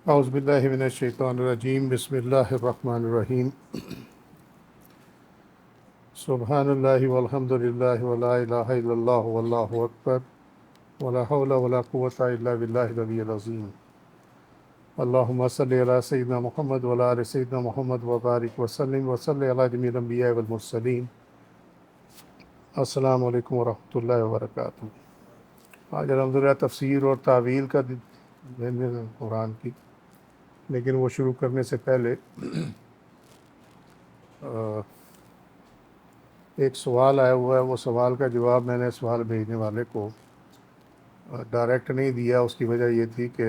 اعوذ باللہ من الشیطان الرجیم، بسم اللہ الرحمن الرحیم۔ سبحان اللہ والحمد للہ ولا الہ الا اللہ واللہ اکبر ولا حول ولا قوۃ الا باللہ العلی العظیم۔ اللہم صلی علی سیدنا محمد وعلی آل سیدنا محمد وبارک وسلم وصلی علی جمیع الانبیاء والمرسلین۔ السلام علیکم ورحمۃ اللہ وبرکاتہ۔ آج الحمدللہ تفسیر اور تعویل کا دن ہے قرآن کی، لیکن وہ شروع کرنے سے پہلے ایک سوال آیا ہوا ہے۔ وہ سوال کا جواب میں نے سوال بھیجنے والے کو ڈائریکٹ نہیں دیا۔ اس کی وجہ یہ تھی کہ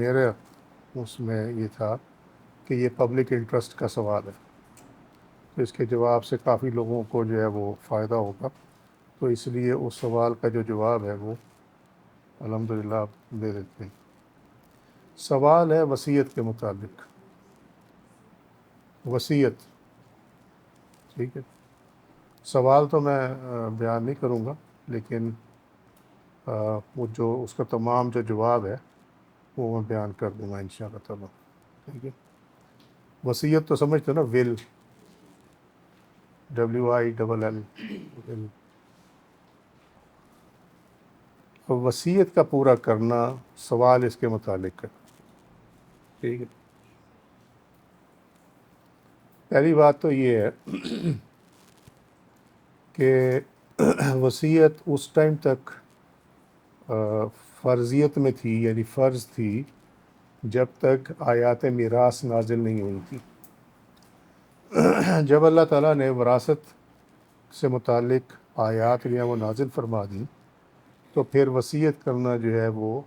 میرے اس میں یہ تھا کہ یہ پبلک انٹرسٹ کا سوال ہے، تو اس کے جواب سے کافی لوگوں کو جو ہے وہ فائدہ ہوگا، تو اس لیے اس سوال کا جو جواب ہے وہ الحمدللہ آپ دے دیتے ہیں۔ سوال ہے وصیت کے متعلق۔ وصیت، ٹھیک ہے، سوال تو میں بیان نہیں کروں گا، لیکن وہ جو اس کا تمام جو جواب ہے وہ میں بیان کر دوں گا انشاءاللہ تعالیٰ، ٹھیک ہے۔ وصیت تو سمجھتے ہو نا، ول، WILL ول۔ وصیت کا پورا کرنا، سوال اس کے متعلق ہے، ٹھیک ہے۔ پہلی بات تو یہ ہے کہ وصیت اس ٹائم تک فرضیت میں تھی، یعنی فرض تھی، جب تک آیات میراث نازل نہیں ہوئی تھی۔ جب اللہ تعالیٰ نے وراثت سے متعلق آیات جو ہیں وہ نازل فرما دیں، تو پھر وصیت کرنا جو ہے وہ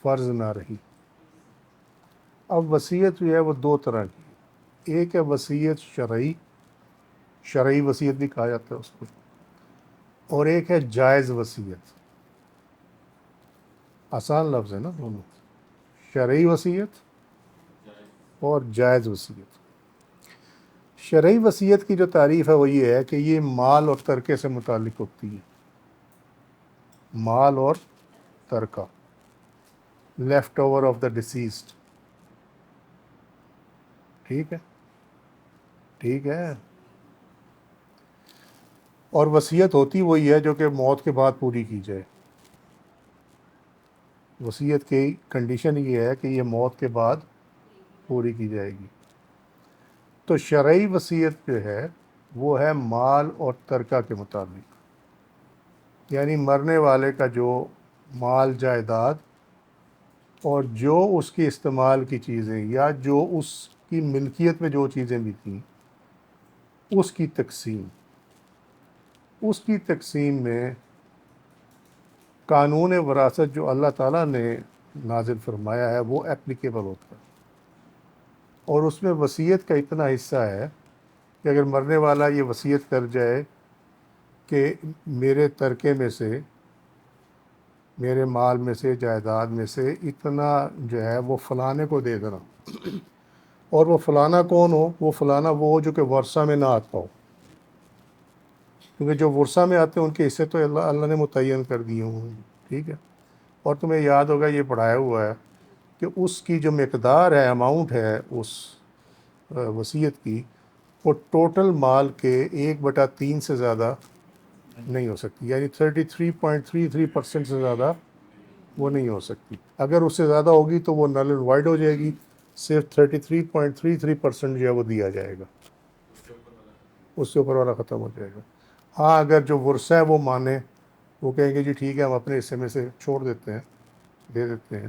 فرض نہ رہی۔ اب وصیت جو ہے وہ دو طرح کی، ایک ہے وصیت شرعی وصیت بھی کہا جاتا ہے اس کو، اور ایک ہے جائز وصیت۔ آسان لفظ ہے نا دونوں، شرعی وصیت اور جائز وصیت۔ شرعی وصیت کی جو تعریف ہے وہ یہ ہے کہ یہ مال اور ترکے سے متعلق ہوتی ہے۔ مال اور ترکہ، left over of the deceased, ٹھیک ہے، ٹھیک ہے۔ اور وصیت ہوتی وہی ہے جو کہ موت کے بعد پوری کی جائے۔ وصیت کی کنڈیشن یہ ہے کہ یہ موت کے بعد پوری کی جائے گی۔ تو شرعی وصیت جو ہے وہ ہے مال اور ترکہ کے مطابق، یعنی مرنے والے کا جو مال جائیداد اور جو اس کے استعمال کی چیزیں یا جو اس کی ملکیت میں جو چیزیں بھی تھیں، اس کی تقسیم میں قانون وراثت جو اللہ تعالیٰ نے نازل فرمایا ہے وہ اپلیکیبل ہوتا ہے، اور اس میں وصیت کا اتنا حصہ ہے کہ اگر مرنے والا یہ وصیت کر جائے کہ میرے ترکے میں سے، میرے مال میں سے، جائیداد میں سے اتنا جو ہے وہ فلانے کو دے دینا، اور وہ فلانا کون ہو؟ وہ فلانا وہ ہو جو کہ ورثہ میں نہ آتا ہو، کیونکہ جو ورثہ میں آتے ہیں ان کے حصے تو اللہ نے متعین کر دیے ہوں، ٹھیک ہے۔ اور تمہیں یاد ہوگا یہ پڑھایا ہوا ہے کہ اس کی جو مقدار ہے، اماؤنٹ ہے اس وصیت کی، وہ ٹوٹل مال کے 1/3 سے زیادہ نہیں ہو سکتی، یعنی 33.33% سے زیادہ وہ نہیں ہو سکتی۔ اگر اس سے زیادہ ہوگی تو وہ نل اینڈ وائڈ ہو جائے گی، صرف 33.33% جو ہے وہ دیا جائے گا، اس سے اوپر والا ختم ہو جائے گا۔ ہاں اگر جو ورثہ ہے وہ مانے، وہ کہیں گے جی ٹھیک ہے ہم اپنے حصے میں سے چھوڑ دیتے ہیں، دے دیتے ہیں،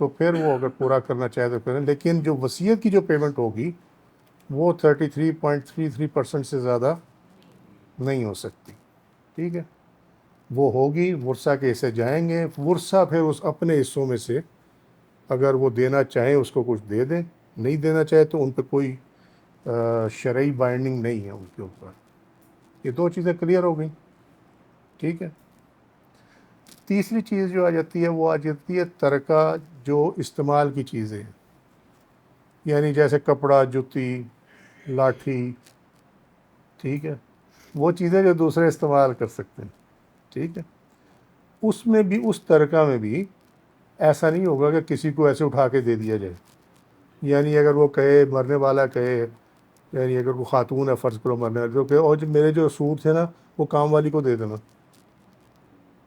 تو پھر وہ اگر پورا کرنا چاہے تو کریں، لیکن جو وصیت کی جو پیمنٹ ہوگی وہ 33.33% سے زیادہ نہیں ہو سکتی، ٹھیک ہے۔ وہ ہوگی، ورثہ کے حصے جائیں گے، ورثہ پھر اس اپنے حصوں میں سے اگر وہ دینا چاہیں اس کو کچھ دے دیں، نہیں دینا چاہے تو ان پہ کوئی شرعی بائنڈنگ نہیں ہے ان کے اوپر۔ یہ دو چیزیں کلیئر ہو گئیں، ٹھیک ہے۔ تیسری چیز جو آ جاتی ہے وہ آ جاتی ہے ترکہ، جو استعمال کی چیزیں ہیں، یعنی جیسے کپڑا، جوتی، لاٹھی، ٹھیک ہے، وہ چیزیں جو دوسرے استعمال کر سکتے ہیں، ٹھیک ہے۔ اس میں بھی، اس ترکہ میں بھی ایسا نہیں ہوگا کہ کسی کو ایسے اٹھا کے دے دیا جائے، یعنی اگر وہ کہے، مرنے والا کہے، یعنی اگر وہ خاتون ہے فرض کرو مرنے والی، جو کہ اور جو میرے جو سوٹ تھے نا وہ کام والی کو دے دینا،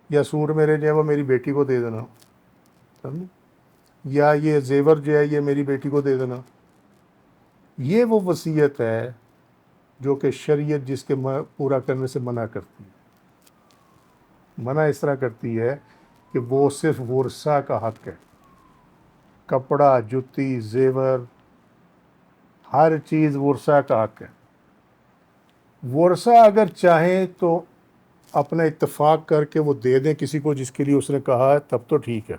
یا سوٹ میرے جو ہے وہ میری بیٹی کو دے دینا، سمجھے؟ یا یہ زیور جو ہے یہ میری بیٹی کو دے دینا، یہ وہ وصیت ہے جو کہ شریعت جس کے پورا کرنے سے منع کرتی ہے۔ منع اس طرح کرتی ہے کہ وہ صرف ورثہ کا حق ہے، کپڑا، جتی، زیور، ہر چیز ورثہ کا حق ہے۔ ورثہ اگر چاہیں تو اپنا اتفاق کر کے وہ دے دیں کسی کو جس کے لیے اس نے کہا ہے، تب تو ٹھیک ہے،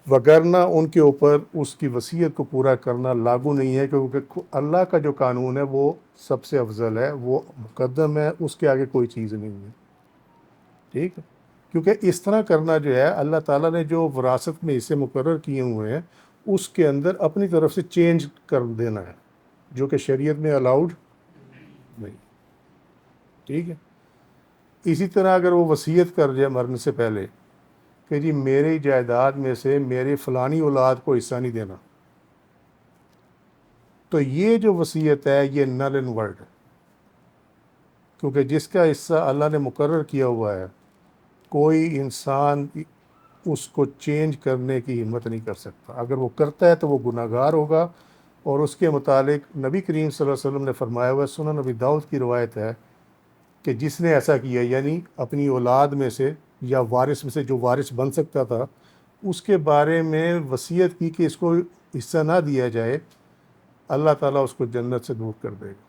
وگرنہ ان کے اوپر اس کی وصیت کو پورا کرنا لاگو نہیں ہے، کیونکہ اللہ کا جو قانون ہے وہ سب سے افضل ہے، وہ مقدم ہے، اس کے آگے کوئی چیز نہیں ہے، ٹھیک ہے؟ کیونکہ اس طرح کرنا جو ہے، اللہ تعالیٰ نے جو وراثت میں حصے مقرر کیے ہوئے ہیں اس کے اندر اپنی طرف سے چینج کر دینا ہے، جو کہ شریعت میں الاؤڈ نہیں، ٹھیک ہے؟ اسی طرح اگر وہ وصیت کر جائے مرنے سے پہلے کہ جی میری جائیداد میں سے میری فلانی اولاد کو حصہ نہیں دینا، تو یہ جو وصیت ہے یہ نل اینڈ ورڈ ہے، کیونکہ جس کا حصہ اللہ نے مقرر کیا ہوا ہے کوئی انسان اس کو چینج کرنے کی ہمت نہیں کر سکتا، اگر وہ کرتا ہے تو وہ گناہ گار ہوگا۔ اور اس کے متعلق نبی کریم صلی اللہ علیہ وسلم نے فرمایا ہوا ہے، سنن نبی داؤد کی روایت ہے کہ جس نے ایسا کیا، یعنی اپنی اولاد میں سے یا وارث میں سے جو وارث بن سکتا تھا اس کے بارے میں وصیت کی کہ اس کو حصہ نہ دیا جائے، اللہ تعالیٰ اس کو جنت سے دور کر دے گا،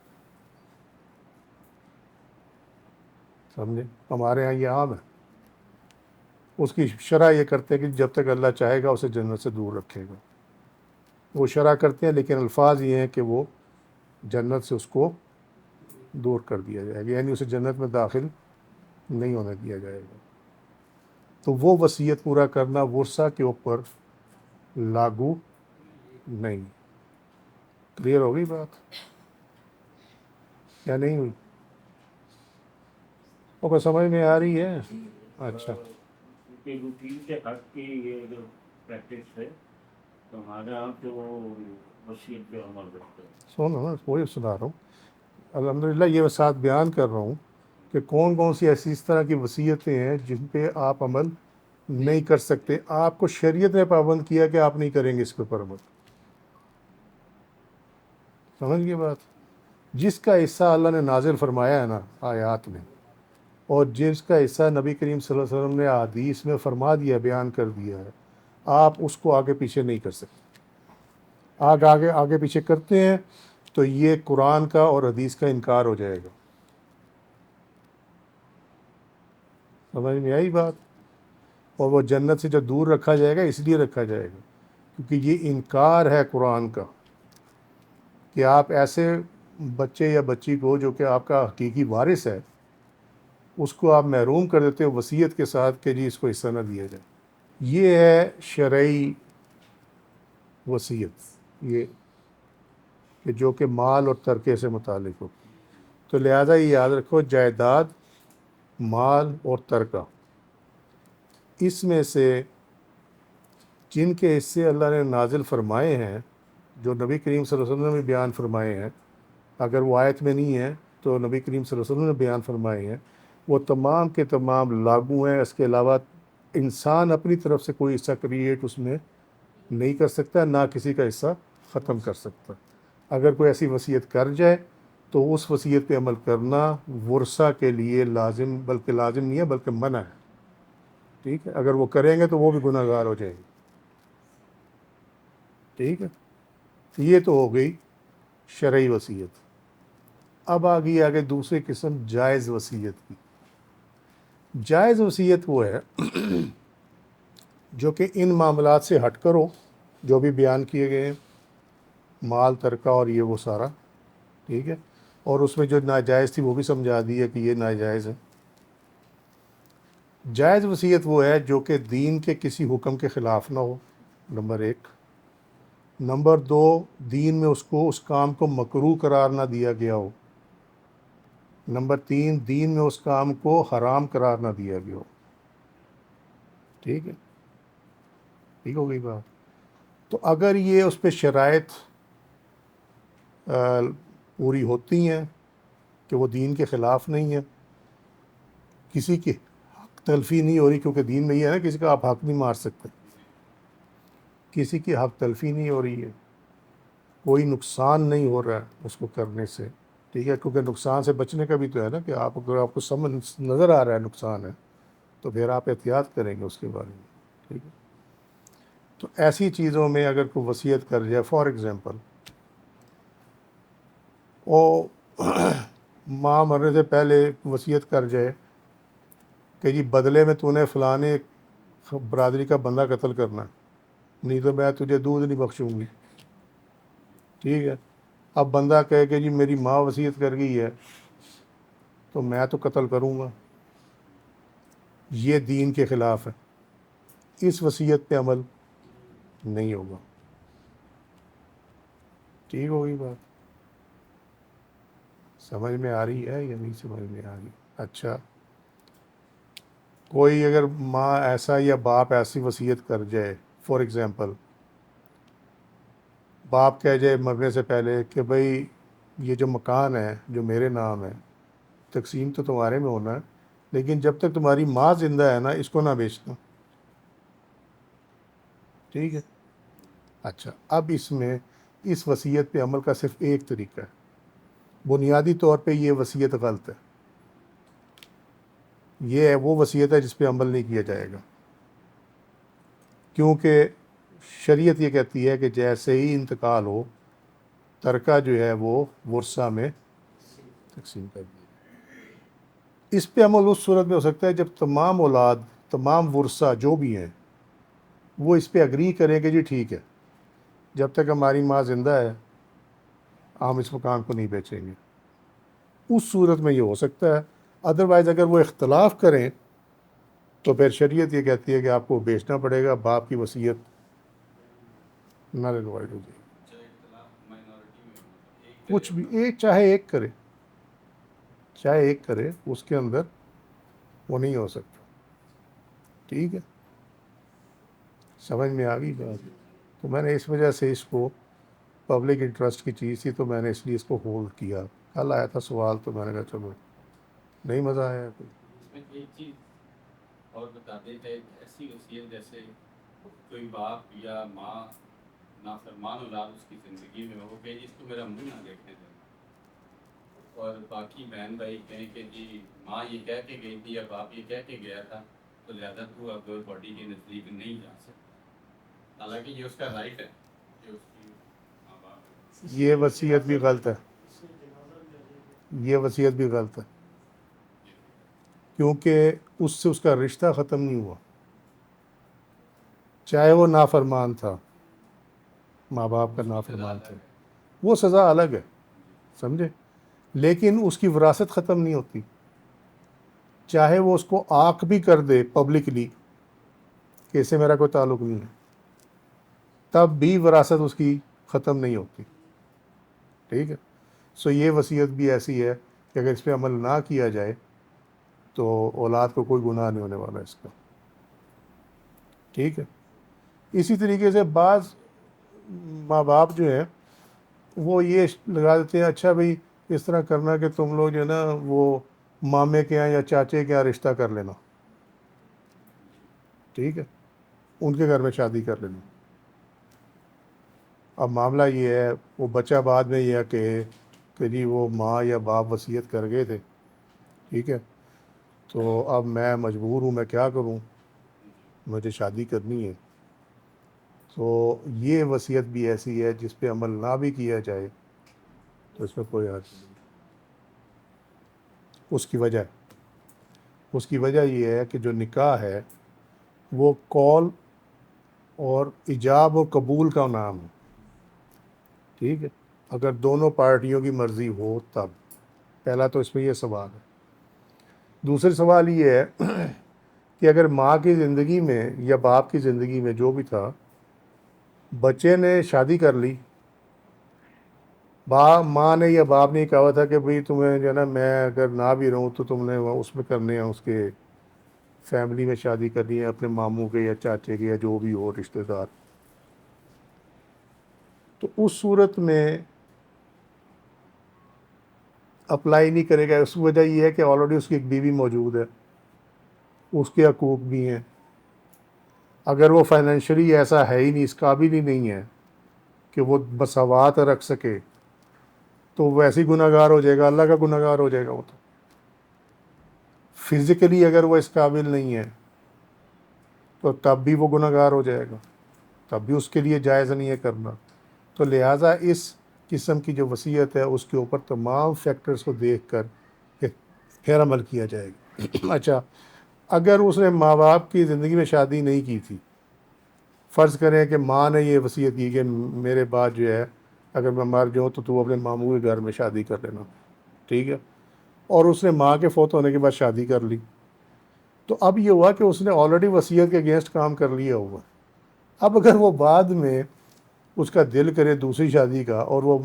سمجھے؟ ہمارے ہاں یہ عام ہے، اس کی شرح یہ کرتے ہیں کہ جب تک اللہ چاہے گا اسے جنت سے دور رکھے گا، وہ شرح کرتے ہیں لیکن الفاظ یہ ہیں کہ وہ جنت سے اس کو دور کر دیا جائے گا، یعنی اسے جنت میں داخل نہیں ہونے دیا جائے گا۔ تو وہ وصیت پورا کرنا ورثہ کے اوپر لاگو نہیں۔ کلیئر ہو گئی بات یا نہیں ہوئی؟ وہ کو سمجھ میں آ رہی ہے؟ اچھا، روٹین کے حق کی یہ جو پریکٹس ہے تو ہمارے یہاں تو وصیت پہ عمل کرتے ہیں۔ سنو نا، وہی سنا رہا ہوں، الحمدللہ یہ میں ساتھ بیان کر رہا ہوں کہ کون کون سی ایسی اس طرح کی وصیتیں ہیں جن پہ آپ عمل نہیں کر سکتے، آپ کو شریعت نے پابند کیا کہ آپ نہیں کریں گے اس کے اوپر عمل، سمجھ گئے بات؟ جس کا حصہ اللہ نے نازل فرمایا ہے نا آیات میں، اور جس کا حصہ نبی کریم صلی اللہ علیہ وسلم نے حدیث میں فرما دیا، بیان کر دیا ہے، آپ اس کو آگے پیچھے نہیں کر سکتے۔ آگے پیچھے کرتے ہیں تو یہ قرآن کا اور حدیث کا انکار ہو جائے گا، سمجھ میں آئی بات؟ اور وہ جنت سے جو دور رکھا جائے گا اس لیے رکھا جائے گا کیونکہ یہ انکار ہے قرآن کا کہ آپ ایسے بچے یا بچی کو جو کہ آپ کا حقیقی وارث ہے اس کو آپ محروم کر دیتے ہو وصیت کے ساتھ کہ جی اس کو حصہ نہ دیا جائے۔ یہ ہے شرعی وصیت، یہ کہ جو کہ مال اور ترکے سے متعلق ہو۔ تو لہٰذا یہ یاد رکھو، جائیداد، مال اور ترکہ، اس میں سے جن کے حصے اللہ نے نازل فرمائے ہیں، جو نبی کریم صلی اللہ علیہ وسلم نے بیان فرمائے ہیں، اگر وہ آیت میں نہیں ہے تو نبی کریم صلی اللہ علیہ وسلم نے بیان فرمائے ہیں، وہ تمام کے تمام لاگو ہیں۔ اس کے علاوہ انسان اپنی طرف سے کوئی حصہ کریٹ اس میں نہیں کر سکتا، نہ کسی کا حصہ ختم کر سکتا۔ اگر کوئی ایسی وصیت کر جائے تو اس وصیت پہ عمل کرنا ورثہ کے لیے لازم، بلکہ لازم نہیں ہے بلکہ منع ہے، ٹھیک ہے؟ اگر وہ کریں گے تو وہ بھی گناہ گار ہو جائیں گے، ٹھیک ہے؟ یہ تو ہو گئی شرعی وصیت۔ اب آگے دوسری قسم جائز وصیت کی۔ جائز وصیت وہ ہے جو کہ ان معاملات سے ہٹ کر ہو جو بھی بیان کیے گئے ہیں، مال، ترکہ اور یہ وہ سارا، ٹھیک ہے؟ اور اس میں جو ناجائز تھی وہ بھی سمجھا دی ہے کہ یہ ناجائز ہے۔ جائز وصیت وہ ہے جو کہ دین کے کسی حکم کے خلاف نہ ہو، نمبر ایک۔ نمبر دو، دین میں اس کو اس کام کو مکروہ قرار نہ دیا گیا ہو۔ نمبر تین، دین میں اس کام کو حرام قرار نہ دیا گیا ہو، ٹھیک ہے؟ ٹھیک ہو گئی بات؟ تو اگر یہ اس پہ شرائط پوری ہوتی ہیں کہ وہ دین کے خلاف نہیں ہے، کسی کی حق تلفی نہیں ہو رہی، کیونکہ دین میں یہ ہے نا کسی کا آپ حق نہیں مار سکتے، کسی کی حق تلفی نہیں ہو رہی ہے، کوئی نقصان نہیں ہو رہا ہے اس کو کرنے سے، ٹھیک ہے، کیونکہ نقصان سے بچنے کا بھی تو ہے نا کہ آپ اگر آپ کو سمجھ نظر آ رہا ہے نقصان ہے تو پھر آپ احتیاط کریں گے اس کے بارے میں، ٹھیک ہے۔ تو ایسی چیزوں میں اگر کوئی وصیت کر جائے، فار ایگزامپل وہ ماں مرنے سے پہلے وصیت کر جائے کہ جی بدلے میں تو نے فلانے برادری کا بندہ قتل کرنا ہے، نہیں تو میں تجھے دودھ نہیں بخشوں گی، ٹھیک ہے۔ اب بندہ کہے کہ جی میری ماں وصیت کر گئی ہے تو میں تو قتل کروں گا، یہ دین کے خلاف ہے، اس وصیت پہ عمل نہیں ہوگا، ٹھیک ہوگی بات، سمجھ میں آ رہی ہے یا نہیں سمجھ میں آ رہی؟ اچھا، کوئی اگر ماں ایسا یا باپ ایسی وصیت کر جائے، فار ایگزامپل باپ کہہ جائے مرنے سے پہلے کہ بھئی یہ جو مکان ہے جو میرے نام ہے تقسیم تو تمہارے میں ہونا ہے، لیکن جب تک تمہاری ماں زندہ ہے نا اس کو نہ بیچنا، ٹھیک ہے۔ اچھا، اب اس میں اس وصیت پہ عمل کا صرف ایک طریقہ ہے، بنیادی طور پہ یہ وصیت غلط ہے، یہ ہے وہ وصیت ہے جس پہ عمل نہیں کیا جائے گا، کیونکہ شریعت یہ کہتی ہے کہ جیسے ہی انتقال ہو ترکہ جو ہے وہ ورثہ میں تقسیم کر دیا جائے۔ اس پہ عمل اس صورت میں ہو سکتا ہے جب تمام اولاد، تمام ورثہ جو بھی ہیں وہ اس پہ اگری کریں کہ جی ٹھیک ہے جب تک ہماری ماں زندہ ہے ہم اس مکان کو نہیں بیچیں گے، اس صورت میں یہ ہو سکتا ہے۔ ادروائز اگر وہ اختلاف کریں تو پھر شریعت یہ کہتی ہے کہ آپ کو بیچنا پڑے گا، باپ کی وصیت نہ ریلوائڈ ہو جائے گی، کچھ بھی ایک چاہے ایک کرے، چاہے ایک کرے اس کے اندر وہ نہیں ہو سکتا، ٹھیک ہے، سمجھ میں آ گئی بات؟ تو میں نے اس وجہ سے اس کو پبلک انٹرسٹ کی چیز تھی تو میں نے اس لیے اس کو ہولڈ کیا، کل آیا تھا سوال تو میں نے کہا چلو نہیں مزہ آیا کوئی۔ اس میں ایک چیز اور بتا دیں کہ ایسی وصیت جیسے کوئی باپ یا ماں نافرمان اولاد اس کی زندگی میں ہو کہ جس کو میرا منہ نہ دیکھنے دے، اور باقی بہن بھائی کہیں کہ جی ماں یہ کہہ کے گئی تھی یا باپ یہ کہہ کے گیا تھا تو لہٰذا تو اب باڈی کے نزدیک نہیں جا سکتا، حالانکہ یہ اس کا رائٹ ہے کہ اس کی ماں باپ یہ وصیت بھی غلط ہے، یہ وصیت بھی غلط ہے، کیونکہ اس سے اس کا رشتہ ختم نہیں ہوا، چاہے وہ نافرمان تھا، ماں باپ کا نافرمان تھا، وہ سزا الگ ہے، سمجھے، لیکن اس کی وراثت ختم نہیں ہوتی، چاہے وہ اس کو آنکھ بھی کر دے پبلکلی کہ اس سے میرا کوئی تعلق نہیں ہے، تب بھی وراثت اس کی ختم نہیں ہوتی، ٹھیک ہے۔ سو یہ وصیت بھی ایسی ہے کہ اگر اس پہ عمل نہ کیا جائے تو اولاد کو کوئی گناہ نہیں ہونے والا اس کا، ٹھیک ہے۔ اسی طریقے سے بعض ماں باپ جو ہیں وہ یہ لگا دیتے ہیں اچھا بھائی اس طرح کرنا کہ تم لوگ جو ہے نا وہ مامے کے یہاں یا چاچے کے یہاں رشتہ کر لینا، ٹھیک ہے، ان کے گھر میں شادی کر لینا۔ اب معاملہ یہ ہے وہ بچہ بعد میں یہ کہ جی وہ ماں یا باپ وصیت کر گئے تھے، ٹھیک ہے، تو اب میں مجبور ہوں، میں کیا کروں، مجھے شادی کرنی ہے، تو یہ وصیت بھی ایسی ہے جس پہ عمل نہ بھی کیا جائے تو اس میں کوئی حرج نہیں۔ اس کی وجہ یہ ہے کہ جو نکاح ہے وہ قول اور ایجاب و قبول کا نام ہے، ٹھیک ہے، اگر دونوں پارٹیوں کی مرضی ہو تب، پہلا تو اس میں یہ سوال ہے۔ دوسرا سوال یہ ہے کہ اگر ماں کی زندگی میں یا باپ کی زندگی میں جو بھی تھا بچے نے شادی کر لی، ماں نے یا باپ نے کہا تھا کہ بھئی تمہیں جو ہے نا میں اگر نہ بھی رہوں تو تم نے اس میں کرنے ہیں، اس کے فیملی میں شادی کرنی ہے، اپنے ماموں کے یا چاچے کے یا جو بھی ہو رشتہ دار، تو اس صورت میں اپلائی نہیں کرے گا. اس کی وجہ یہ ہے کہ آلریڈی اس کی ایک بیوی موجود ہے, اس کے حقوق بھی ہیں. اگر وہ فائنینشلی ایسا ہے ہی نہیں, اس قابل ہی نہیں ہے کہ وہ مساوات رکھ سکے, تو وہ ایسے ہی گناہ گار ہو جائے گا, اللہ کا گناہ گار ہو جائے گا. وہ تو فزیکلی اگر وہ اس قابل نہیں ہے تو تب بھی وہ گناہ گار ہو جائے گا, تب بھی اس کے لیے جائز نہیں ہے کرنا. تو لہٰذا اس قسم کی جو وصیت ہے اس کے اوپر تمام فیکٹرز کو دیکھ کر پھر عمل کیا جائے گا. اچھا, اگر اس نے ماں باپ کی زندگی میں شادی نہیں کی تھی, فرض کریں کہ ماں نے یہ وصیت کی کہ میرے بعد جو ہے اگر میں مر جاؤں تو تو اپنے ماموں کے گھر میں شادی کر لینا, ٹھیک ہے, اور اس نے ماں کے فوت ہونے کے بعد شادی کر لی, تو اب یہ ہوا کہ اس نے آلریڈی وصیت کے اگینسٹ کام کر لیا ہوا. اب اگر وہ بعد میں اس کا دل کرے دوسری شادی کا اور وہ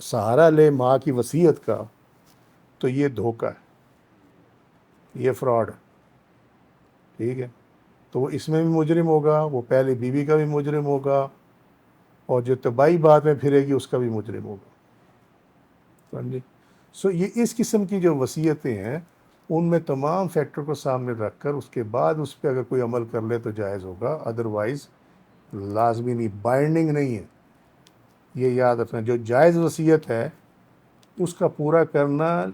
سہارا لے ماں کی وصیت کا, تو یہ دھوکہ ہے, یہ فراڈ ہے, ٹھیک ہے. تو وہ اس میں بھی مجرم ہوگا, وہ پہلے بیوی کا بھی مجرم ہوگا, اور جو تباہی بات میں پھرے گی اس کا بھی مجرم ہوگا. سمجھے؟ سو یہ اس قسم کی جو وصیتیں ہیں ان میں تمام فیکٹر کو سامنے رکھ کر اس کے بعد اس پہ اگر کوئی عمل کر لے تو جائز ہوگا, ادروائز لازمی نہیں, بائنڈنگ نہیں ہے. یہ یاد رکھنا, جو جائز وصیت ہے اس کا پورا کرنا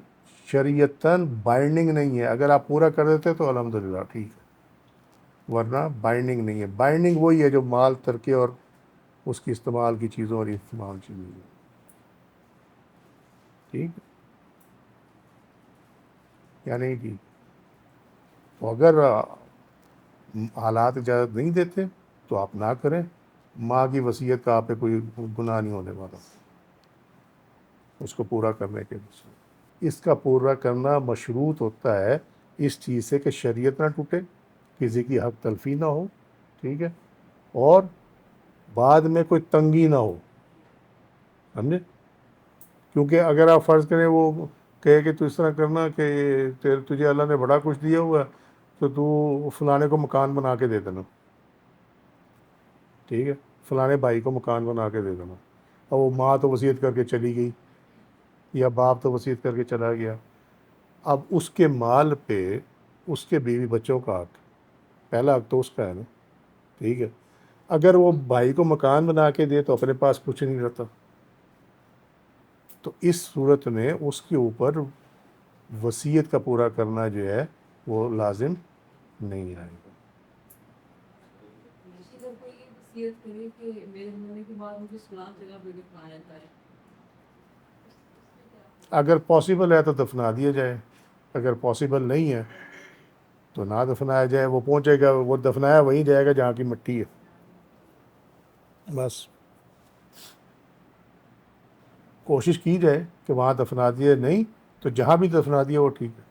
شریعتاً بائنڈنگ نہیں ہے. اگر آپ پورا کر دیتے تو الحمدللہ ٹھیک ہے, ورنہ بائنڈنگ نہیں ہے. بائنڈنگ وہی ہے جو مال ترکے اور اس کی استعمال کی چیزوں اور استعمال چیزوں, ٹھیک ہے یا نہیں ٹھیک. تو اگر حالات اجازت نہیں دیتے تو آپ نہ کریں. ماں کی وصیت کا آپ پہ کوئی گناہ نہیں ہونے والا اس کو پورا کرنے کے لیے. اس کا پورا کرنا مشروط ہوتا ہے اس چیز سے کہ شریعت نہ ٹوٹے, کسی کی حق تلفی نہ ہو, ٹھیک ہے, اور بعد میں کوئی تنگی نہ ہو, سمجھے. کیونکہ اگر آپ فرض کریں وہ کہے کہ تو اس طرح کرنا کہ تجھے اللہ نے بڑا کچھ دیا ہوا ہے تو تو فلانے کو مکان بنا کے دے دینا, ٹھیک ہے, فلانے بھائی کو مکان بنا کے دے دینا. اور وہ ماں تو وصیت کر کے چلی گئی یا باپ تو وصیت کر کے چلا گیا. اب اس کے مال پہ اس کے بیوی بچوں کا حق, پہلا حق تو اس کا ہے نا, ٹھیک ہے. اگر وہ بھائی کو مکان بنا کے دے تو اپنے پاس کچھ نہیں رہتا, تو اس صورت میں اس کے اوپر وصیت کا پورا کرنا جو ہے وہ لازم نہیں آئے گا. اگر کوئی یہ وصیت کرے کہ میرے مرنے کے بعد مجھے فلاں جگہ پہ دفنایا جائے, اگر پاسبل ہے تو دفنا دیا جائے, اگر پاسبل نہیں ہے تو نہ دفنایا جائے. وہ پہنچے گا, وہ دفنایا وہیں جائے گا جہاں کی مٹی ہے, بس کوشش کی جائے کہ وہاں دفنا دیا, نہیں تو جہاں بھی دفنا دیا وہ ٹھیک ہے,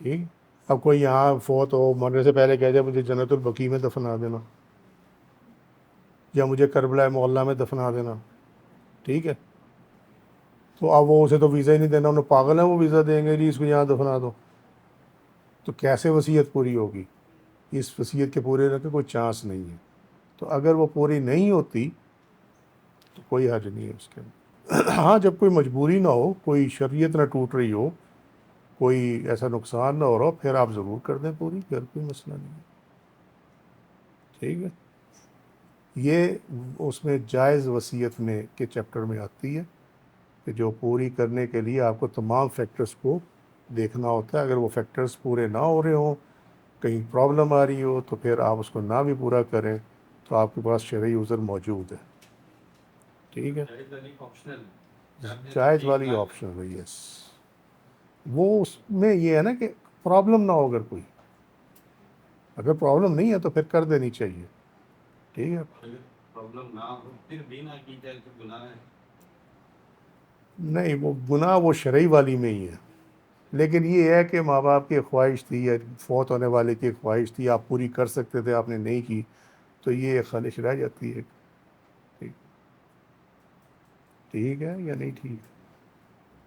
ٹھیک. اب کوئی یہاں فوت ہو, مرنے سے پہلے کہہ جائے مجھے جنت البقیع میں دفنا دینا یا مجھے کربلا معلیٰ میں دفنا دینا, ٹھیک ہے, تو اب وہ اسے تو ویزا ہی نہیں دینا, انہیں پاگل ہیں وہ ویزا دیں گے جی اس کو یہاں دفنا دو, تو کیسے وصیت پوری ہوگی؟ اس وصیت کے پورے ہونے کا کوئی چانس نہیں ہے. تو اگر وہ پوری نہیں ہوتی تو کوئی حرج نہیں ہے اس کے اندر. ہاں, جب کوئی مجبوری نہ ہو, کوئی شریعت نہ ٹوٹ رہی ہو, کوئی ایسا نقصان نہ ہو رہا ہو, پھر آپ ضرور کر دیں پوری, پھر کوئی مسئلہ نہیں ہے, ٹھیک ہے. یہ اس میں جائز وصیت میں کے چیپٹر میں آتی ہے کہ جو پوری کرنے کے لیے آپ کو تمام فیکٹرز کو دیکھنا ہوتا ہے. اگر وہ فیکٹرز پورے نہ ہو رہے ہوں, کہیں پرابلم آ رہی ہو, تو پھر آپ اس کو نہ بھی پورا کریں تو آپ کے پاس شرعی عذر موجود ہے, ٹھیک ہے. جائز والی آپشن ہے, یس. وہ اس میں یہ ہے نا کہ پرابلم نہ ہو, اگر کوئی, اگر پرابلم نہیں ہے تو پھر کر دینی چاہیے, ٹھیک ہے. پرابلم نہ ہو پھر بھی نہ کی جائے تو گناہ ہے. نہیں, وہ گناہ وہ شرعی والی میں ہی ہے, لیکن یہ ہے کہ ماں باپ کی خواہش تھی یا فوت ہونے والے کی خواہش تھی, آپ پوری کر سکتے تھے, آپ نے نہیں کی, تو یہ ایک خواہش رہ جاتی ہے. ٹھیک ہے یا نہیں ٹھیک.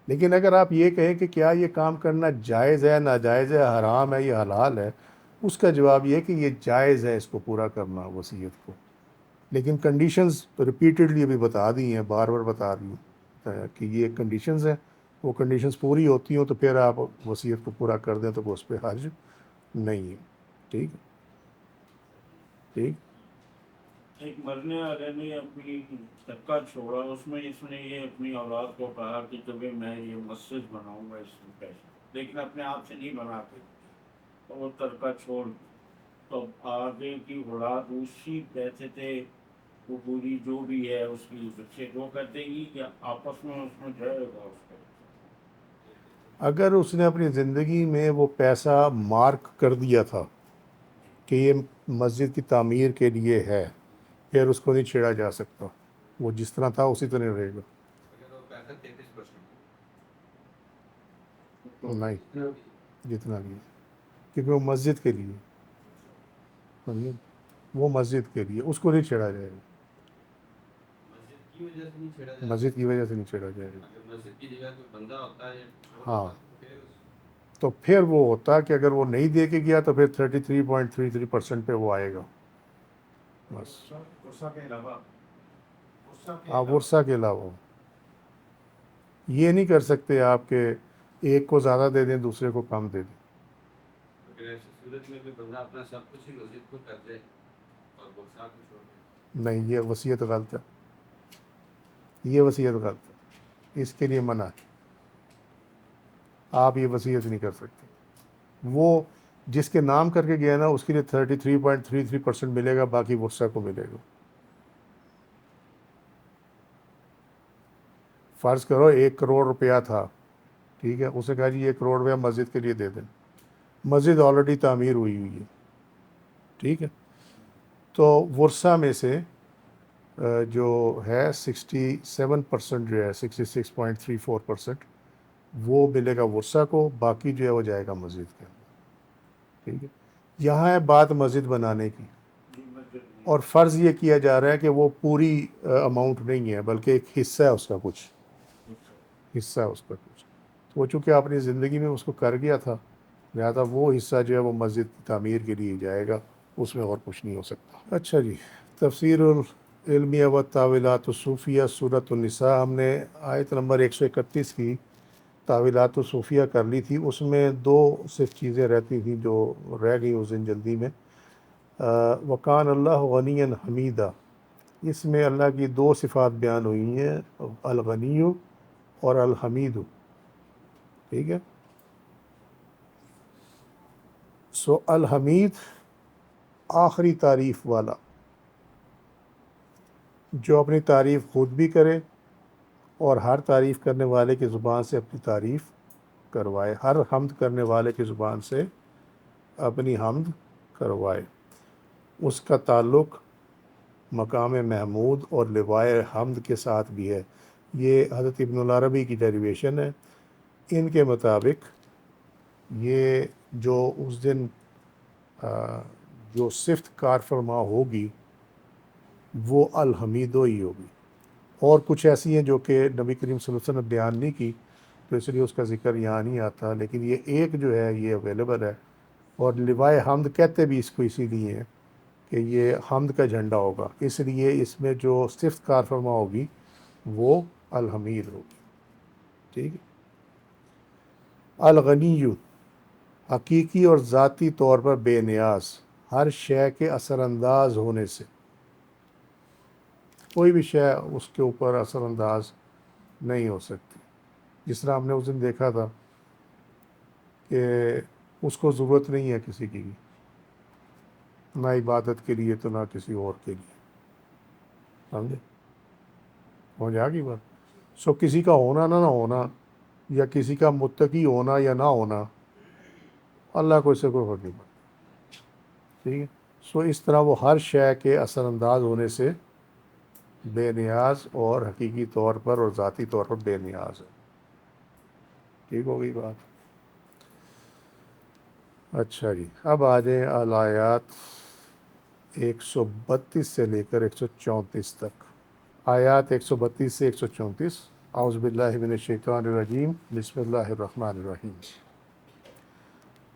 لیکن اگر آپ یہ کہیں کہ کیا یہ کام کرنا جائز ہے, ناجائز ہے, حرام ہے یا حلال ہے, اس کا جواب یہ ہے کہ یہ جائز ہے اس کو پورا کرنا وصیت کو، لیکن کنڈیشنز ریپیٹڈلی ابھی بتا دی ہیں، بار بار بتا دی ہیں کہ یہ کنڈیشنز ہیں، وہ کنڈیشنز پوری ہوتی ہوں تو پھر آپ وصیت کو پورا کر دیں تو وہ اس پہ حرج نہیں ہے. ٹھیک ہے، ٹھیک. ایک مرنے والے نے اپنی ترکہ چھوڑا، اس میں اس نے یہ اپنی اولاد کو کہا کہ تمہیں میں یہ مسجد بناؤں گا اس میں پیسے، لیکن اپنے آپ سے نہیں بناتے، تو وہ ترکہ چھوڑ، تو آگے کی اولاد اسی پیسے تھے وہ پوری جو بھی ہے اس کی بچے وہ کہتے گی کہ آپس میں اس میں جائے گا اس کو. اگر اس نے اپنی زندگی میں وہ پیسہ مارک کر دیا تھا کہ یہ مسجد کی تعمیر کے لیے ہے، پھر اس کو نہیں چھیڑا جا سکتا، وہ جس طرح تھا اسی طرح رہے گا. اگر وہ پیسہ 33% نہیں، جتنا بھی، کیونکہ وہ مسجد کے لیے، سمجھے؟ وہ مسجد کے لیے، اس کو نہیں چھیڑا جائے گا، مسجد کی وجہ سے نہیں چھیڑا جائے. مسجد کی وجہ سے نہیں چھیڑا جائے گا. اگر مسجد کی جگہ کوئی بندہ ہوتا ہے ہاں، تو پھر وہ ہوتا کہ اگر وہ نہیں دے کے گیا تو پھر 33.33% پہ وہ آئے گا بس. ورثہ کے علاوہ آپ ورثہ کے علاوہ یہ نہیں کر سکتے آپ کہ ایک کو زیادہ دے دیں دوسرے کو کم دے دیں. اگر ایسی صورت میں کوئی بندہ اپنا سب کچھ ہی مسجد کو کر دے اور ورثہ کو چھوڑ دے. نہیں، یہ وصیت غلط ہے، یہ وصیت غلط ہے، اس کے لیے منع ہے، آپ یہ وصیت نہیں کر سکتے. وہ جس کے نام کر کے گیا نا اس کے لیے 33.33% ملے گا، باقی ورثہ کو ملے گا. فرض کرو 1 کروڑ روپیہ تھا، ٹھیک ہے، اسے کہا جی 1 کروڑ روپیہ مسجد کے لیے دے دیں، مسجد آلریڈی تعمیر ہوئی ہوئی ہے، ٹھیک ہے، تو ورثہ میں سے جو ہے 67% جو ہے 66.34% وہ ملے گا ورثہ کو، باقی جو ہے وہ جائے گا مسجد کے اندر. ٹھیک ہے، یہاں ہے بات مسجد بنانے کی، اور فرض یہ کیا جا رہا ہے کہ وہ پوری اماؤنٹ نہیں ہے بلکہ ایک حصہ ہے اس کا، کچھ حصہ ہے اس کا کچھ. تو وہ چونکہ اپنی زندگی میں اس کو کر گیا تھا، لہٰذا وہ حصہ جو ہے وہ مسجد کی تعمیر کے لیے جائے گا، اس میں اور کچھ نہیں ہو سکتا. اچھا جی، تفسیر العلمیہ و تاویلات الصوفیہ سورۃ النساء، ہم نے آیت نمبر 131 کی تاویلات الصوفیہ کر لی تھی. اس میں 2 صرف چیزیں رہتی تھیں جو رہ گئیں اس دن جلدی میں. وکان اللہ غنی حمیدہ، اس میں اللہ کی 2 صفات بیان ہوئی ہیں، الغنی اور الحمید. ٹھیک ہے، سو الحمید آخری تعریف والا، جو اپنی تعریف خود بھی کرے اور ہر تعریف کرنے والے کی زبان سے اپنی تعریف کروائے، ہر حمد کرنے والے کی زبان سے اپنی حمد کروائے. اس کا تعلق مقام محمود اور لوائے حمد کے ساتھ بھی ہے. یہ حضرت ابن العربی کی ڈیریویشن ہے. ان کے مطابق یہ جو اس دن جو صفت کار فرما ہوگی وہ الحمید ہی ہوگی. اور کچھ ایسی ہیں جو کہ نبی کریم صلی اللہ علیہ وسلم نے بیان نہیں کی، تو اس لیے اس کا ذکر یہاں نہیں آتا، لیکن یہ ایک جو ہے یہ اویلیبل ہے. اور لوائے حمد کہتے بھی اس کو اسی لیے ہیں کہ یہ حمد کا جھنڈا ہوگا، اس لیے اس میں جو صفت کار فرما ہوگی وہ الحمید ہوگی. ٹھیک ہے، الغنی حقیقی اور ذاتی طور پر بے نیاز، ہر شے کے اثر انداز ہونے سے، کوئی بھی شے اس کے اوپر اثر انداز نہیں ہو سکتی. جس طرح ہم نے اس دن دیکھا تھا کہ اس کو ضرورت نہیں ہے کسی کی، نہ عبادت کے لیے تو نہ کسی اور کے لیے. سمجھے؟ ہو جائے گی بات. سو کسی کا ہونا نہ ہونا، یا کسی کا متقی ہونا یا نہ ہونا، اللہ کو اس سے کوئی فرق نہیں پڑتا. ٹھیک ہے، سو اس طرح وہ ہر شے کے اثر انداز ہونے سے بے نیاز اور حقیقی طور پر اور ذاتی طور پر بے نیاز ہے. ٹھیک ہو گئی بات. اچھا جی، اب آ جائیں الآیات 132 سے لے کر 134 تک. آیات 132 سے 134. اعوذ باللہ من الشیطان الرجیم، بسم اللہ الرحمن الرحیم.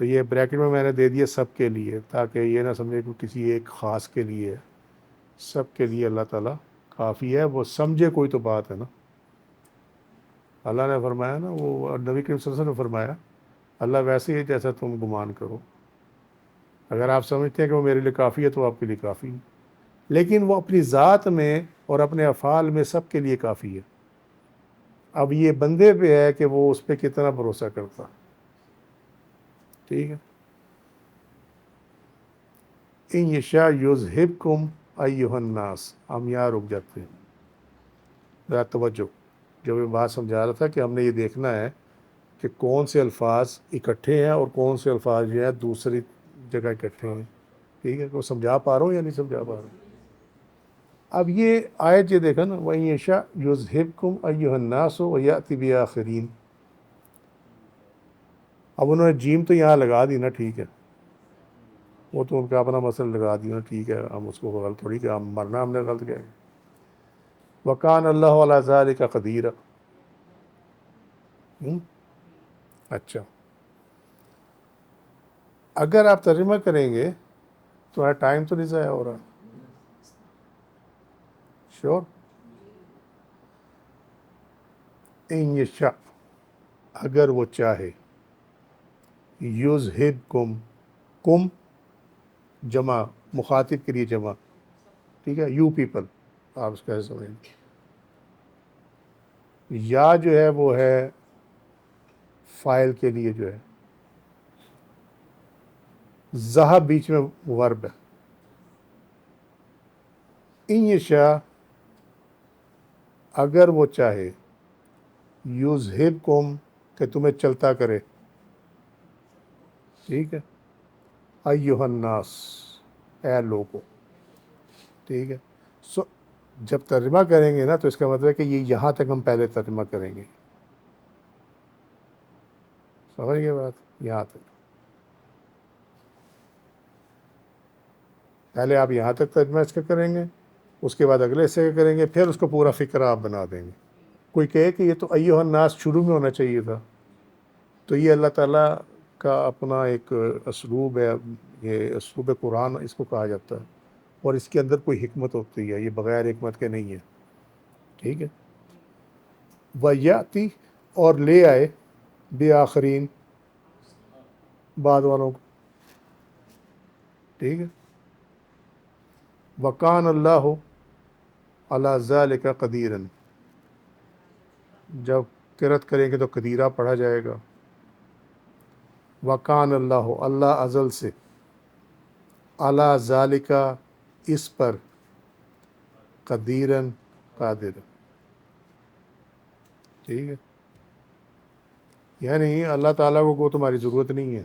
تو یہ بریکٹ میں نے دے دیا سب کے لیے، تاکہ یہ نہ سمجھے کہ کسی ایک خاص کے لیے ہے، سب کے لیے اللہ تعالیٰ کافی ہے، وہ سمجھے کوئی تو بات ہے نا۔ اللہ نے فرمایا نا، وہ نبی کریم صلی اللہ علیہ وسلم نے فرمایا اللہ ویسے ہی جیسا تم گمان کرو، اگر آپ سمجھتے ہیں کہ وہ میرے لیے کافی ہے تو آپ کے لیے کافی ہے، لیکن وہ اپنی ذات میں اور اپنے افعال میں سب کے لیے کافی ہے۔ اب یہ بندے پہ ہے کہ وہ اس پہ کتنا بھروسہ کرتا، ٹھیک ہے۔ ان یشاء یذہبکم ایھا الناس، ہم یہاں رک جاتے ہیں، ذرا توجہ، جو میں بات سمجھا رہا تھا کہ ہم نے یہ دیکھنا ہے کہ کون سے الفاظ اکٹھے ہیں اور کون سے الفاظ جو ہیں دوسری جگہ اکٹھے ہیں، ٹھیک ہے۔ وہ سمجھا پا رہا ہوں یا نہیں سمجھا پا رہا ہوں؟ اب یہ آیت یہ دیکھا نا، وَإِن يَشَأْ يُذْهِبْكُمْ أَيُّهَا النَّاسُ وَيَأْتِ بِآخَرِينَ، اب انہوں نے جیم تو یہاں لگا دی نا، ٹھیک ہے، وہ تو ان کا اپنا مسئلہ لگا دیا نا، ٹھیک ہے، ہم اس کو غلط تھوڑی کہ ہم مرنا ہم نے غلط کیا ہے۔ وَكَانَ اللَّهُ عَلَى ذَلِكَ قَدِيرًا۔ اچھا، اگر آپ ترجمہ کریں گے تو ٹائم تو نہیں ضائع ہو رہا؟ شور؟ ان یشاء، اگر وہ چاہے، یذہبکم، کم جمع، مخاطب کے لیے جمع، ٹھیک ہے، یو پیپل، آپ اس کا سمجھیں، یا جو ہے وہ ہے فائل کے لیے جو ہے، ذہب بیچ میں ورب ہے۔ ان یشاء، اگر وہ چاہے، یذہبکم، کہ تمہیں چلتا کرے، ٹھیک ہے، ایھا الناس، اے لوگو، ٹھیک ہے۔ سو جب ترجمہ کریں گے نا تو اس کا مطلب ہے کہ یہ یہاں تک ہم پہلے ترجمہ کریں گے، سمجھ گئے بات؟ یہاں تک پہلے آپ یہاں تک ترجمہ اس کا کریں گے، اس کے بعد اگلے حصے کا کریں گے، پھر اس کو پورا فکر آپ بنا دیں گے۔ کوئی کہے کہ یہ تو ایھا الناس شروع میں ہونا چاہیے تھا، تو یہ اللہ تعالیٰ کا اپنا ایک اسلوب ہے، یہ اسلوب قرآن اس کو کہا جاتا ہے، اور اس کے اندر کوئی حکمت ہوتی ہے، یہ بغیر حکمت کے نہیں ہے، ٹھیک ہے۔ وَيَأْتِ، اور لے آئے، بِآخرین، بعد والوں کو، ٹھیک ہے۔ وَكَانَ اللَّهُ عَلَى ذَلِكَ قَدِيرًا، جب قرأت کریں گے تو قدیرہ پڑھا جائے گا۔ وَكَانَ اللَّهُ، اللہ ازل سے، عَلَى ذَلِكَ، اس پر، قدیرًا، قادر، ٹھیک ہے۔ یعنی اللہ تعالیٰ کو تمہاری ضرورت نہیں ہے،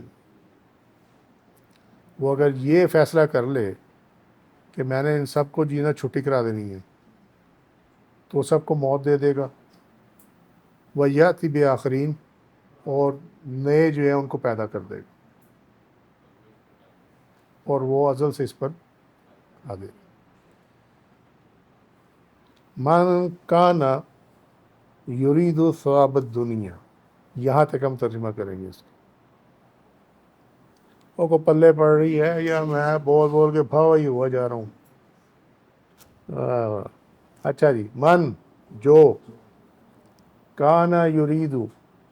وہ اگر یہ فیصلہ کر لے کہ میں نے ان سب کو جینا چھٹی کرا دینی ہے تو سب کو موت دے دے گا، وَيَأْتِ بِآخرین، اور نئے جو ہیں ان کو پیدا کر دے گا، اور وہ ازل سے اس پر قادر۔ من کان یرید ثواب الدنیا، یہاں تک ہم ترجمہ کریں گے اس کو۔ وہ کو پلے پڑ رہی ہے یا میں بول بول کے بھاوا ہی ہوا جا رہا ہوں؟ اچھا جی، من، جو، کانا یریدو،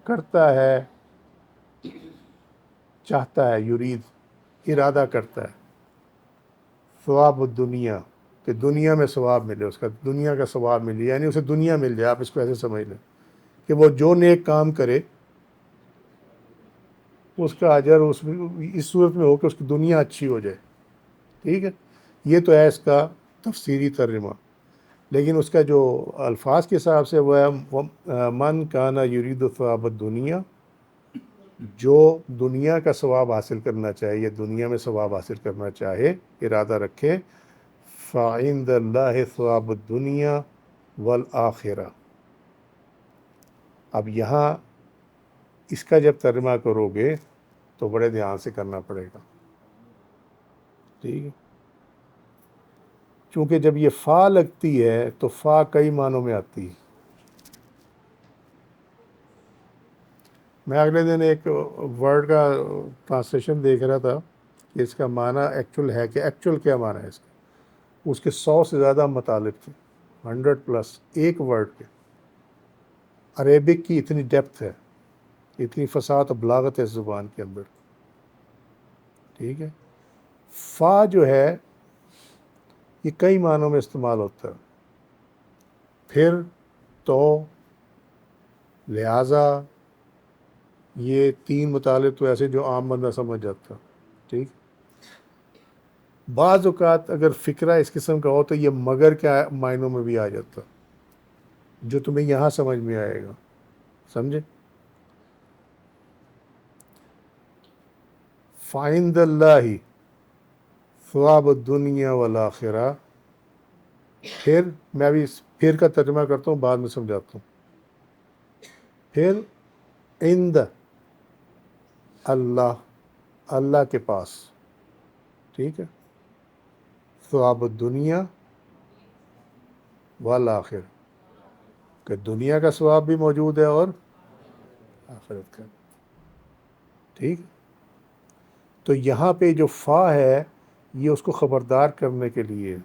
کرتا ہے، چاہتا ہے، یرید، ارادہ کرتا ہے، ثواب الدنیا، کہ دنیا میں ثواب ملے، اس کا دنیا کا ثواب ملے، یعنی اسے دنیا مل جائے، آپ اس کو ایسے سمجھ لیں کہ وہ جو نیک کام کرے اس کا اجر اس صورت میں ہو کہ اس کی دنیا اچھی ہو جائے، ٹھیک ہے۔ یہ تو ہے اس کا تفسیری ترجمہ، لیکن اس کا جو الفاظ کے حساب سے وہ ہے من کانا یرید ثواب الدنیا، جو دنیا کا ثواب حاصل کرنا چاہے یا دنیا میں ثواب حاصل کرنا چاہے، ارادہ رکھے، فعند اللہ ثواب الدنیا والآخرہ۔ اب یہاں اس کا جب ترجمہ کرو گے تو بڑے دھیان سے کرنا پڑے گا، ٹھیک ہے، چونکہ جب یہ فا لگتی ہے تو فا کئی معنوں میں آتی ہے۔ میں اگلے دن ایک ورڈ کا ٹرانسلیشن دیکھ رہا تھا کہ اس کا معنی ایکچول ہے کہ ایکچول کیا معنی ہے اس کا. اس کے 100 سے زیادہ مطالب تھے، 100+ ایک ورڈ کے. عربک کی اتنی ڈیپتھ ہے، اتنی فصاحت و بلاغت ہے اس زبان کے اندر. ٹھیک ہے. فا جو ہے یہ کئی معنوں میں استعمال ہوتا ہے. پھر، تو، لہٰذا، یہ 3 مطالب تو ایسے جو عام بندہ سمجھ جاتا. ٹھیک. بعض اوقات اگر فقرہ اس قسم کا ہو تو یہ مگر کیا معنوں میں بھی آ جاتا، جو تمہیں یہاں سمجھ میں آئے گا. سمجھے؟ فَعِندَ اللّٰہِ ثواب الدنیا والآخرہ. پھر میں بھی پھر کا ترجمہ کرتا ہوں، بعد میں سمجھاتا ہوں. پھر عند اللہ، اللہ کے پاس. ٹھیک ہے. ثواب الدنیا والآخرہ، کہ دنیا کا ثواب بھی موجود ہے اور آخرت کا. ٹھیک. تو یہاں پہ جو فا ہے یہ اس کو خبردار کرنے کے لیے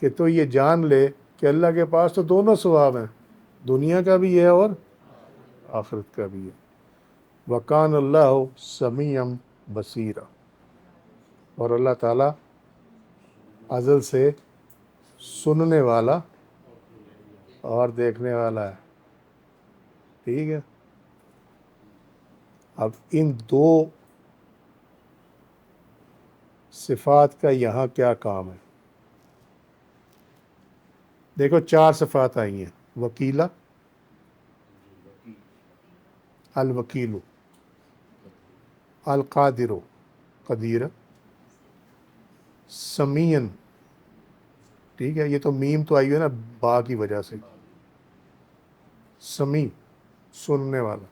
کہ تو یہ جان لے کہ اللہ کے پاس تو دونوں ثواب ہیں، دنیا کا بھی ہے اور آخرت کا بھی ہے. وَكَانَ اللّٰهُ سَمِيعًا بَصِيرًا. اور اللہ تعالیٰ ازل سے سننے والا اور دیکھنے والا ہے. ٹھیک ہے. اب ان 2 صفات کا یہاں کیا کام ہے؟ دیکھو 4 صفات آئی ہیں. وکیلا، الوکیل، القادر، قدیر، سمیعن. ٹھیک ہے. یہ تو میم تو آئی ہے نا با کی وجہ سے. سمیع، سننے والا.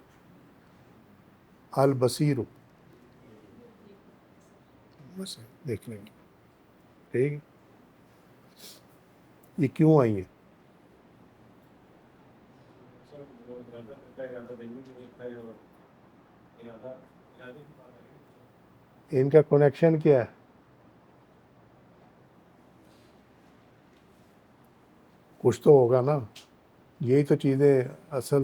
البصیر، بس دیکھنے کی. ٹھیک. یہ کیوں آئی ہیں؟ ان کا کنیکشن کیا ہے؟ کچھ تو ہوگا نا. یہی تو چیزیں اصل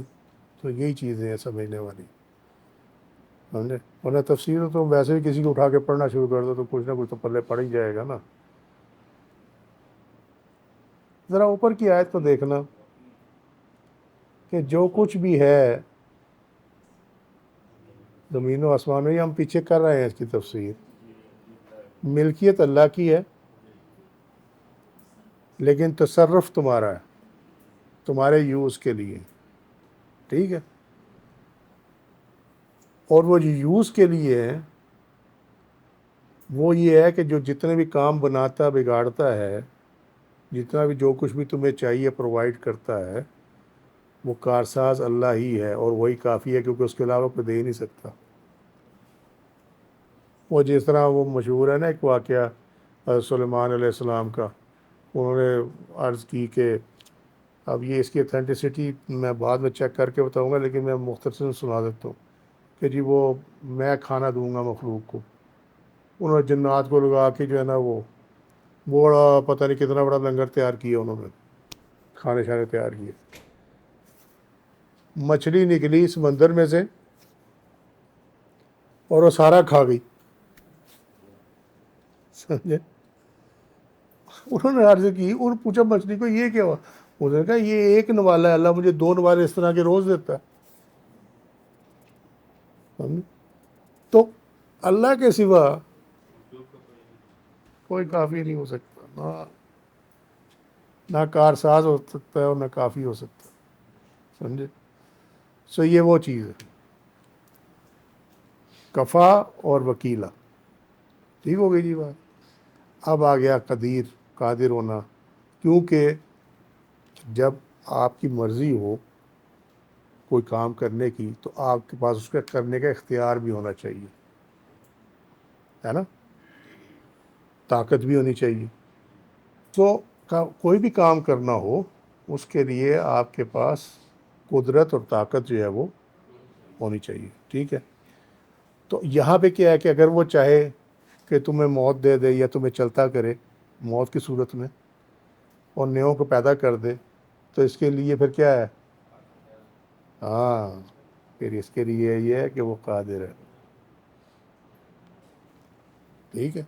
تو یہی چیزیں ہیں سمجھنے والی. سمجھے؟ ورنہ تفسیر تو ویسے بھی کسی کو اٹھا کے پڑھنا شروع کر دو تو کچھ نہ کچھ تو پلے پڑ ہی جائے گا نا. ذرا اوپر کی آیت کو دیکھنا کہ جو کچھ بھی ہے زمین و آسمان میں، یہ ہم پیچھے کر رہے ہیں اس کی تفسیر. ملکیت اللہ کی ہے لیکن تصرف تمہارا ہے، تمہارے یوز کے لیے. ٹھیک ہے. اور وہ جو یوز کے لیے ہے وہ یہ ہے کہ جو جتنے بھی کام بناتا بگاڑتا ہے، جتنا بھی جو کچھ بھی تمہیں چاہیے پرووائڈ کرتا ہے، وہ کارساز اللہ ہی ہے اور وہی کافی ہے، کیونکہ اس کے علاوہ کوئی دے ہی نہیں سکتا. وہ جس طرح وہ مشہور ہے نا ایک واقعہ حضرت سلیمان علیہ السلام کا. انہوں نے عرض کی کہ اب یہ اس کی اتھینٹسٹی میں بعد میں چیک کر کے بتاؤں گا، لیکن میں مختصر سنا دیتا ہوں کہ جی وہ میں کھانا دوں گا مخلوق کو. انہوں نے جنات کو لگا کے جو ہے نا وہ بڑا پتہ نہیں کتنا بڑا لنگر تیار کیا، انہوں نے کھانے شانے تیار کیے. مچھلی نکلی سمندر میں سے اور وہ سارا کھا گئی. سمجھے؟ انہوں نے عرض کی اور پوچھا مچھلی کو یہ کیا ہوا؟ اس نے کہا یہ ایک نوالا ہے، اللہ مجھے 2 نوالے اس طرح کے روز دیتا ہے. سمجھے؟ تو اللہ کے سوا کوئی کافی نہیں ہو سکتا، نہ کارساز ہو سکتا ہے اور نہ کافی ہو سکتا ہے. سمجھے؟ سو یہ وہ چیز ہے کفا اور وکیلا. ٹھیک ہو گئی جی بات. اب آ گیا قدیر، قادر ہونا. کیونکہ جب آپ کی مرضی ہو کوئی کام کرنے کی تو آپ کے پاس اس کا کرنے کا اختیار بھی ہونا چاہیے، ہے نا، طاقت بھی ہونی چاہیے. تو کوئی بھی کام کرنا ہو اس کے لیے آپ کے پاس قدرت اور طاقت جو ہے وہ ہونی چاہیے، ٹھیک ہے. تو یہاں پہ کیا ہے کہ اگر وہ چاہے کہ تمہیں موت دے دے یا تمہیں چلتا کرے موت کی صورت میں اور نیوں کو پیدا کر دے، تو اس کے لیے پھر کیا ہے؟ ہاں، پھر اس کے لیے یہ ہے کہ وہ قادر ہے، ٹھیک ہے.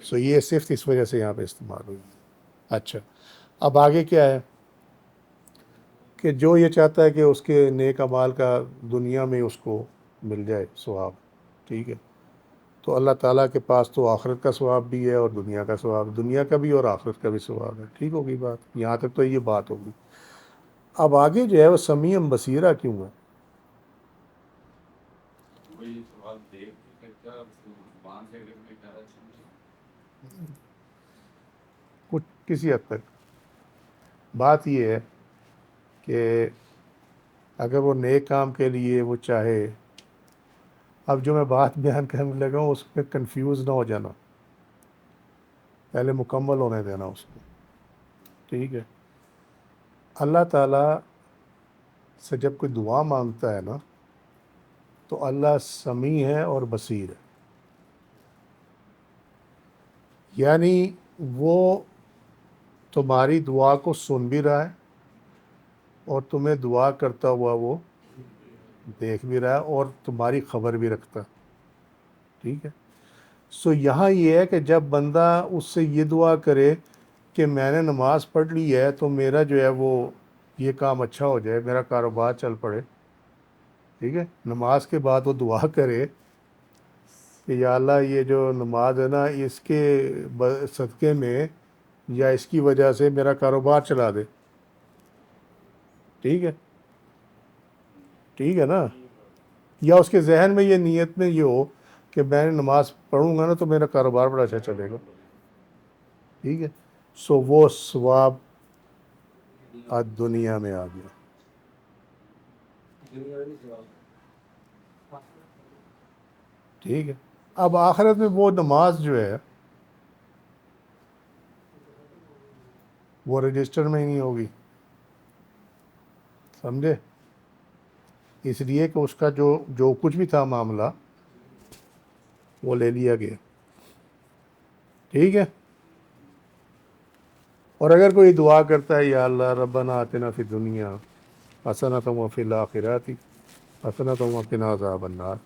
سو یہ صرف اس وجہ سے یہاں پہ استعمال ہوئی. اچھا، اب آگے کیا ہے کہ جو یہ چاہتا ہے کہ اس کے نیک اعمال کا دنیا میں اس کو مل جائے ثواب، ٹھیک ہے. تو اللہ تعالیٰ کے پاس تو آخرت کا ثواب بھی ہے اور دنیا کا ثواب، دنیا کا بھی اور آخرت کا بھی ثواب ہے. ٹھیک ہوگی بات، یہاں تک تو یہ بات ہوگی. اب آگے جو ہے وہ سمیع بصیرہ کیوں ہے؟ وہی سوال دیکھ کے کرتا زبان سے اگر کوئی ڈرا سمجھے کچھ کسی حد تک بات یہ ہے کہ اگر وہ نیک کام کے لیے وہ چاہے، اب جو میں بات بیان کرنے لگا ہوں اس پہ کنفیوز نہ ہو جانا، پہلے مکمل ہونے دینا اس کو، ٹھیک ہے. اللہ تعالیٰ سے جب کوئی دعا مانگتا ہے نا تو اللہ سمیع ہے اور بصیر ہے، یعنی وہ تمہاری دعا کو سن بھی رہا ہے اور تمہیں دعا کرتا ہوا وہ دیکھ بھی رہا ہے اور تمہاری خبر بھی رکھتا ہے، ٹھیک ہے. سو یہاں یہ ہے کہ جب بندہ اس سے یہ دعا کرے کہ میں نے نماز پڑھ لی ہے تو میرا جو ہے وہ یہ کام اچھا ہو جائے، میرا کاروبار چل پڑے، ٹھیک ہے. نماز کے بعد وہ دعا کرے کہ یا اللہ یہ جو نماز ہے نا اس کے صدقے میں یا اس کی وجہ سے میرا کاروبار چلا دے، ٹھیک ہے، ٹھیک ہے نا. یا اس کے ذہن میں یہ نیت میں یہ ہو کہ میں نے نماز پڑھوں گا نا تو میرا کاروبار بڑا اچھا چلے گا، ٹھیک ہے. سو وہ ثواب آج دنیا میں آ گیا، ٹھیک ہے. اب آخرت میں وہ نماز جو ہے وہ رجسٹر میں ہی نہیں ہوگی، سمجھے؟ اس لیے کہ اس کا جو کچھ بھی تھا معاملہ وہ لے لیا گیا، ٹھیک ہے. اور اگر کوئی دعا کرتا ہے یا اللہ ربنا آتنا فی الدنیا حسنۃ وفی الآخرۃ حسنۃ وقنا عذاب النار،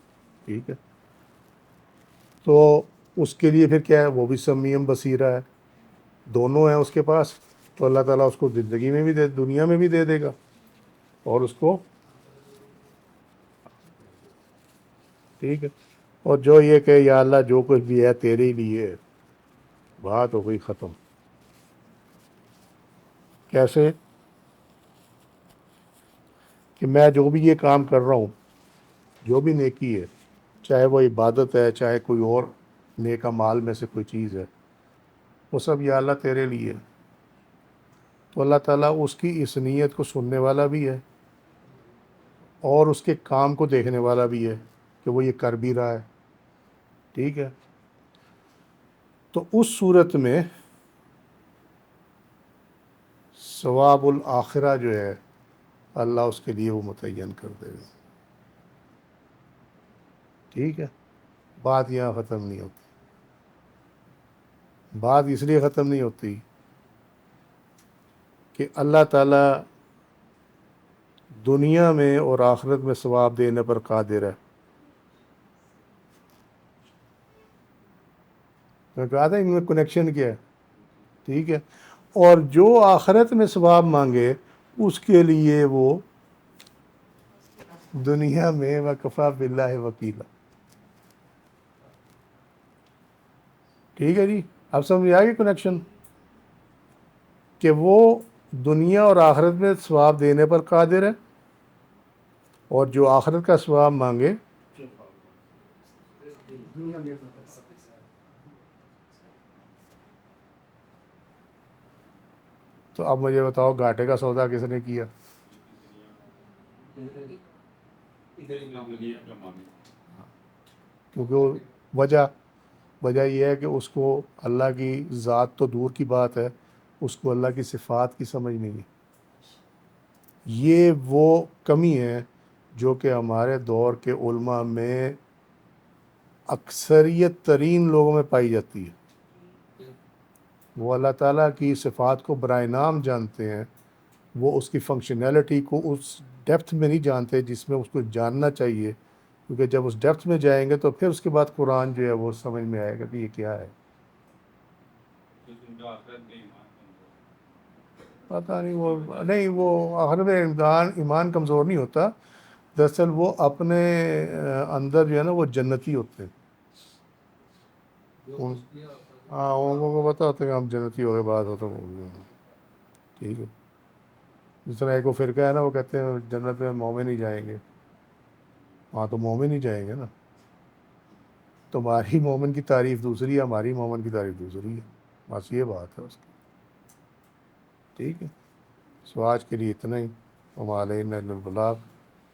ٹھیک ہے، تو اس کے لیے پھر کیا ہے؟ وہ بھی سمیع بصیرہ ہے، دونوں ہیں اس کے پاس. تو اللہ تعالیٰ اس کو زندگی میں بھی دنیا میں بھی دے دے گا اور اس کو، ٹھیک ہے. اور جو یہ کہ یا اللہ جو کچھ بھی ہے تیرے لیے، بات ہو گئی ختم. کیسے؟ کہ میں جو بھی یہ کام کر رہا ہوں، جو بھی نیکی ہے، چاہے وہ عبادت ہے چاہے کوئی اور نیک مال میں سے کوئی چیز ہے، وہ سب یا اللہ تیرے لیے. تو اللہ تعالیٰ اس کی اس نیت کو سننے والا بھی ہے اور اس کے کام کو دیکھنے والا بھی ہے کہ وہ یہ کر بھی رہا ہے، ٹھیک ہے. تو اس صورت میں ثواب الآخرہ جو ہے اللہ اس کے لیے وہ متعین کر دے گا، ٹھیک ہے. بات یہاں ختم نہیں ہوتی، بات اس لیے ختم نہیں ہوتی کہ اللہ تعالیٰ دنیا میں اور آخرت میں ثواب دینے پر قادر ہے. میں کہا تھا ان میں کنیکشن کیا ہے، ٹھیک ہے. اور جو آخرت میں ثواب مانگے اس کے لیے وہ دنیا میں وکفیٰ باللہ وکیلا، ٹھیک ہے جی. اب سمجھ آئے گی کنیکشن کہ وہ دنیا اور آخرت میں ثواب دینے پر قادر ہے اور جو آخرت کا ثواب مانگے تو اب مجھے بتاؤ گھاٹے کا سودا کس نے کیا؟ کیونکہ وہ وجہ یہ ہے کہ اس کو اللہ کی ذات تو دور کی بات ہے، اس کو اللہ کی صفات کی سمجھ نہیں ہے. یہ وہ کمی ہے جو کہ ہمارے دور کے علماء میں اکثریت ترین لوگوں میں پائی جاتی ہے. وہ اللہ تعالیٰ کی صفات کو برائے نام جانتے ہیں، وہ اس کی فنکشنالٹی کو اس ڈیپتھ میں نہیں جانتے جس میں اس کو جاننا چاہیے، کیونکہ جب اس ڈیپتھ میں جائیں گے تو پھر اس کے بعد قرآن جو ہے وہ سمجھ میں آئے گا کہ یہ کیا ہے. تو ان کا آخرت میں ایمان کمزور پتہ نہیں وہ نہیں، وہ آخر میں ایمان کمزور نہیں ہوتا. دراصل وہ اپنے اندر جو ہے نا وہ جنتی ہوتے ہیں. ہاں ان کو پتہ ہوتا ہے کہ ہم جنتی ہو گئے، بات ہوتا ہے. ٹھیک ہے. جس طرح ایک وہ فرقہ ہے نا، وہ کہتے ہیں جنت میں مومن ہی جائیں گے. ہاں تو مومن ہی جائیں گے نا. تمہاری مومن کی تعریف دوسری ہے، ہماری مومن کی تعریف دوسری ہے. بس یہ بات ہے اس کی. ٹھیک ہے. سو آج کے لیے اتنا ہی. وما علینا الا البلاغ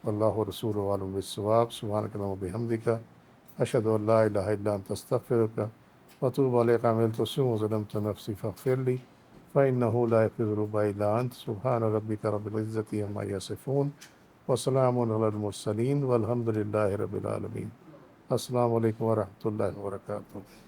واللہ رسول عالم بالصواب. سبحانک اللہم وبحمدک اشہد ان لا الہ الا انت استغفرک واتوب الیک. عملت سوءا وظلمت نفسی فاغفر لی فإنه لا يغفر الذنوب إلا أنت. سبحان ربك رب العزة عما يصفون وسلام على المرسلين والحمد لله رب العالمين. السلام علیکم ورحمۃ اللہ وبرکاتہ.